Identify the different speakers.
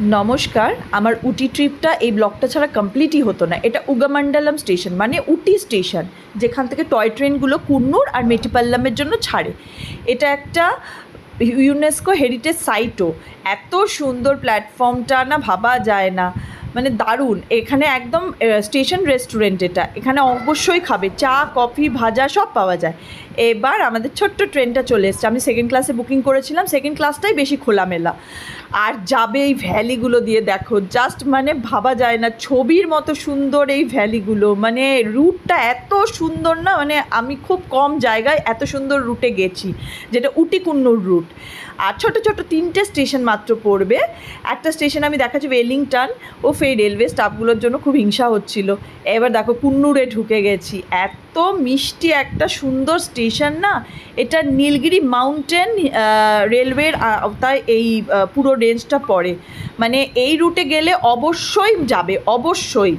Speaker 1: নমস্কার। আমার উটি ট্রিপটা এই ব্লগটা ছাড়া কমপ্লিটই হতো না। এটা উগামণ্ডলম স্টেশন, মানে উটি স্টেশন, যেখান থেকে টয় ট্রেনগুলো কুন্নুর আর মেটিপাল্লামের জন্য ছাড়ে। এটা একটা ইউনেস্কো হেরিটেজ সাইটও। এত সুন্দর প্ল্যাটফর্মটা না, ভাবা যায় না, মানে দারুণ। এখানে একদম স্টেশন রেস্টুরেন্ট, এটা এখানে অবশ্যই খাবে, চা কফি ভাজা সব পাওয়া যায়। এবার আমাদের ছোট্ট ট্রেনটা চলে এসছে। আমি সেকেন্ড ক্লাসে বুকিং করেছিলাম, সেকেন্ড ক্লাসটাই বেশি খোলামেলা। আর যাবে এই ভ্যালিগুলো দিয়ে, দেখো জাস্ট মানে ভাবা যায় না, ছবির মতো সুন্দর এই ভ্যালিগুলো, মানে রুটটা এত সুন্দর না, মানে আমি খুব কম জায়গায় এত সুন্দর রুটে গেছি, যেটা উটি কুন্নুর রুট। আর ছোটো ছোটো 3টে স্টেশন মাত্র পড়বে। একটা স্টেশন আমি দেখাচ্ছি ওয়েলিংটন, ও এই রেলওয়ে স্টাফগুলোর জন্য খুব হিংসা হচ্ছিল। এবার দেখো কুন্নুরে ঢুকে গেছি। এত মিষ্টি একটা সুন্দর স্টেশন না, এটা নীলগিরি মাউন্টেন রেলওয়ের আওতায় এই পুরো রেঞ্জটা পড়ে। মানে এই রুটে গেলে অবশ্যই যাবে, অবশ্যই।